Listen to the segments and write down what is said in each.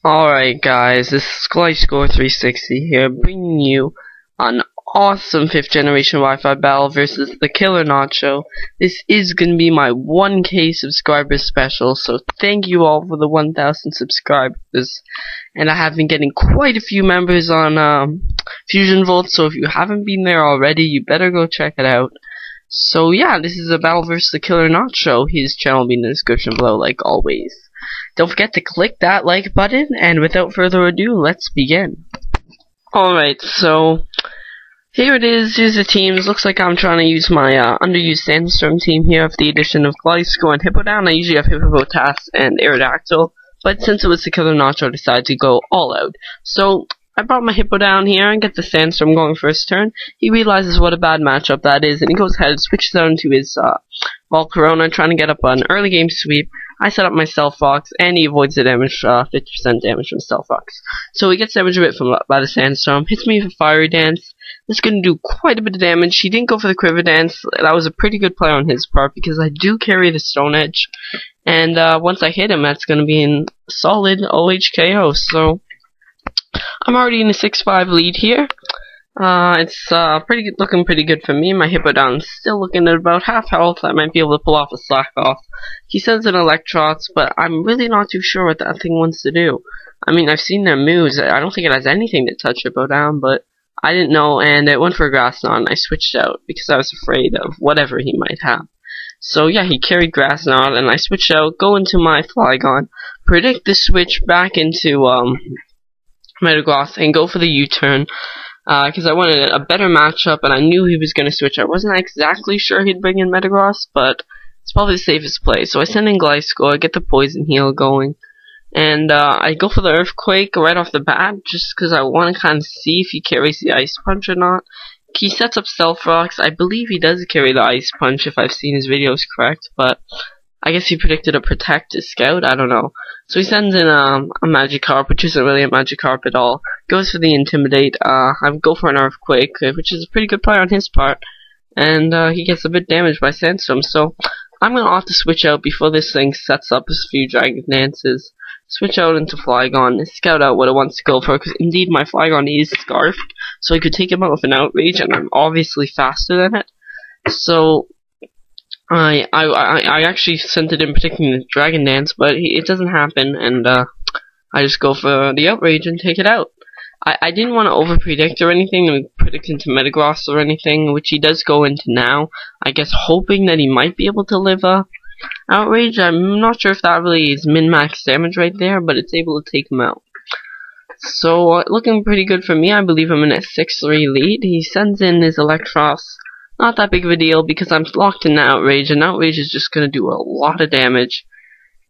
Alright guys, this is Gliscor360 here, bringing you an awesome 5th generation Wi-Fi battle versus TheKillernacho. This is going to be my 1K subscriber special, so thank you all for the 1,000 subscribers. And I have been getting quite a few members on Fusion Volt, so if you haven't been there already, you better go check it out. So yeah, this is a battle versus TheKillernacho. His channel will be in the description below, like always. Don't forget to click that like button, and without further ado, let's begin. Alright, so here it is. Here's the teams. Looks like I'm trying to use my underused Sandstorm team here with the addition of Gliscor and Hippowdown. I usually have Hippo, Thaks, and Aerodactyl, but since it was TheKillernacho, I decided to go all out. So I brought my Hippo down here and get the Sandstorm going first turn. He realizes what a bad matchup that is, and he goes ahead and switches out into his Volcarona, trying to get up an early game sweep. I set up my Stealth Fox, and he avoids the damage, 50% damage from Stealth Fox. So he gets damage a bit by the Sandstorm, hits me with a Fiery Dance. This is going to do quite a bit of damage. He didn't go for the Quiver Dance. That was a pretty good play on his part, because I do carry the Stone Edge. And once I hit him, that's going to be in solid OHKO. So I'm already in a 6-5 lead here. It's looking pretty good for me. My Hippowdown's still looking at about half health. I might be able to pull off a slack off. He sends an Electrots, but I'm really not too sure what that thing wants to do. I mean, I've seen their moves. I don't think it has anything to touch Hippowdown, but I didn't know, and it went for a Grass Knot, and I switched out because I was afraid of whatever he might have. So yeah, he carried Grass Knot, and I switched out, go into my Flygon, predict the switch back into Metagross, and go for the U-turn. Because I wanted a better matchup, and I knew he was going to switch. I wasn't exactly sure he'd bring in Metagross, but it's probably the safest play. So I send in Gliscor, get the Poison Heal going, and I go for the Earthquake right off the bat, just because I want to kind of see if he carries the Ice Punch or not. He sets up Stealth Fox. I believe he does carry the Ice Punch, if I've seen his videos correct, but I guess he predicted a Protect to Scout, I don't know. So he sends in a Magikarp, which isn't really a Magikarp at all. Goes for the Intimidate. I go for an Earthquake, which is a pretty good play on his part. And he gets a bit damaged by Sandstorm, so I'm going to opt to switch out before this thing sets up a few Dragon Dances. Switch out into Flygon and scout out what it wants to go for, because indeed my Flygon is Scarfed, so I could take him out with an Outrage, and I'm obviously faster than it. So I actually sent it in predicting the Dragon Dance, but it doesn't happen, and I just go for the Outrage and take it out. I didn't want to over-predict or anything, and predict into Metagross or anything, which he does go into now, I guess hoping that he might be able to live Outrage. I'm not sure if that really is min-max damage right there, but it's able to take him out. So, looking pretty good for me. I believe I'm in a 6-3 lead. He sends in his Electros. Not that big of a deal, because I'm locked in Outrage, and Outrage is just going to do a lot of damage.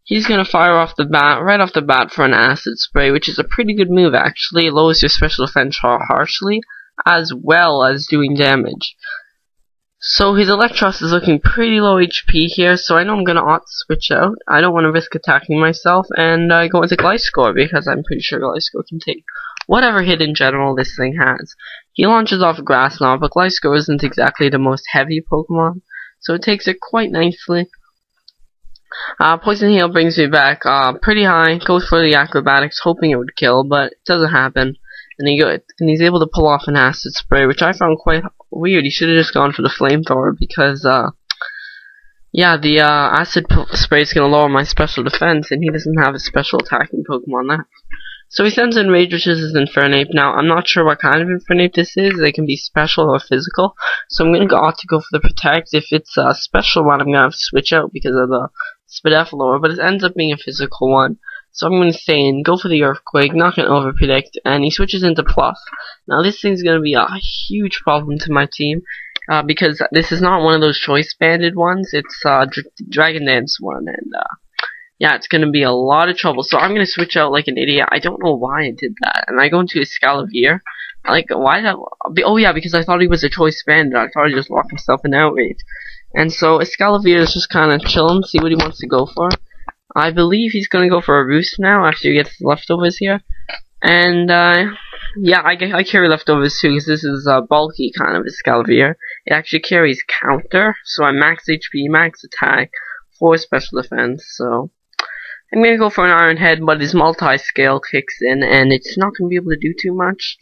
He's going to fire off the bat, right off the bat for an Acid Spray, which is a pretty good move, actually. It lowers your special defense harshly, as well as doing damage. So his Electros is looking pretty low HP here, so I know I'm going to opt to switch out. I don't want to risk attacking myself, and I go into Gliscor, because I'm pretty sure Gliscor can take whatever hit in general this thing has. He launches off a Grass Knot, but Gliscor isn't exactly the most heavy Pokemon, so it takes it quite nicely. Poison Heal brings me back pretty high, goes for the Acrobatics, hoping it would kill, but it doesn't happen. And he's able to pull off an Acid Spray, which I found quite weird. He should have just gone for the Flamethrower, because yeah, the Acid Spray is going to lower my special defense, and he doesn't have a special attacking Pokemon left. So he sends in Rage, which is his Infernape. Now, I'm not sure what kind of Infernape this is. They can be special or physical. So I'm going to opt to go for the Protect. If it's a special one, I'm going to have to switch out because of the Spideflor, but it ends up being a physical one. So I'm going to stay in, go for the Earthquake, not going to over-predict, and he switches into Pluff. Now, this thing's going to be a huge problem to my team, because this is not one of those choice-banded ones. It's Dragon Dance one, and yeah, it's going to be a lot of trouble. So I'm going to switch out like an idiot. I don't know why I did that. And I go into Escalavier. Like, why that? Oh yeah, because I thought he was a choice bandit. I thought he just locked himself in Outrage. And so Escalavier is just kind of chilling, see what he wants to go for. I believe he's going to go for a Roost now after he gets leftovers here. And yeah, I carry leftovers too, because this is a bulky kind of Escalavier. It actually carries Counter, so I'm max HP, max attack, 4 special defense. So I'm gonna go for an Iron Head, but his multi-scale kicks in, and it's not gonna be able to do too much.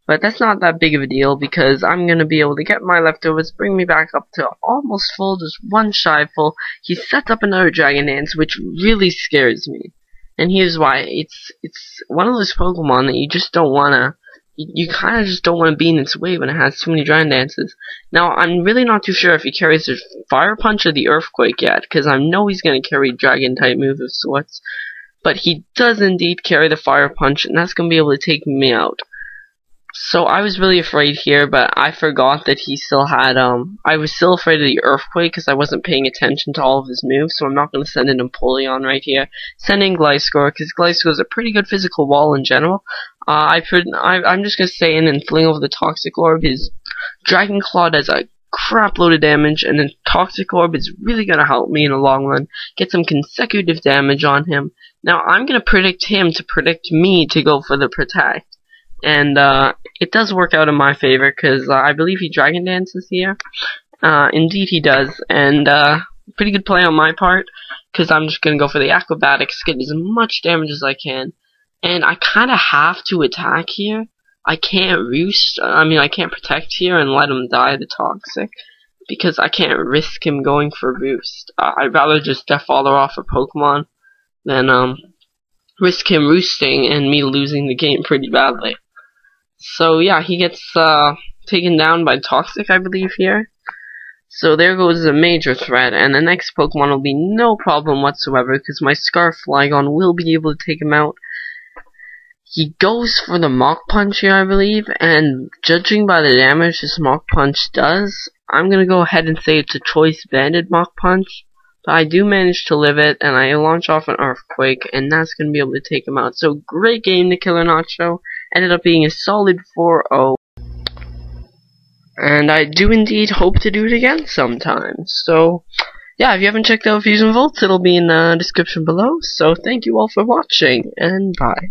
But that's not that big of a deal, because I'm gonna be able to get my leftovers, bring me back up to almost full, just one shy full. He sets up another Dragon Dance, which really scares me. And here's why. It's one of those Pokemon that you just don't wanna, you kinda just don't wanna be in its way when it has too many Dragon Dances. Now, I'm really not too sure if he carries the Fire Punch or the Earthquake yet, because I know he's gonna carry Dragon type move of sorts. But he does indeed carry the Fire Punch, and that's gonna be able to take me out. So I was really afraid here, but I forgot that he still had, I was still afraid of the Earthquake because I wasn't paying attention to all of his moves, so I'm not going to send in Empoleon right here. Send in Gliscor, because Gliscor is a pretty good physical wall in general. I'm just going to stay in and fling over the Toxic Orb. His Dragon Claw does a crap load of damage, and then Toxic Orb is really going to help me in the long run. Get some consecutive damage on him. Now I'm going to predict him to predict me to go for the Protect. And it does work out in my favor, because I believe he Dragon Dances here. Indeed he does, and pretty good play on my part, because I'm just going to go for the Acrobatics, get as much damage as I can. And I kind of have to attack here. I can't Roost, I can't Protect here and let him die to Toxic, because I can't risk him going for Roost. I'd rather just Death Father off a Pokemon than risk him roosting and me losing the game pretty badly. So yeah, he gets taken down by Toxic, I believe, here. So there goes a major threat, and the next Pokemon will be no problem whatsoever, because my Scarf Flygon will be able to take him out. He goes for the Mach Punch here, I believe, and judging by the damage this Mach Punch does, I'm going to go ahead and say it's a Choice Banded Mach Punch. But I do manage to live it, and I launch off an Earthquake, and that's going to be able to take him out. So great game, TheKillernacho. Ended up being a solid 4-0. And I do indeed hope to do it again sometime. So, yeah, if you haven't checked out Fusion Volts, it'll be in the description below. So thank you all for watching, and bye.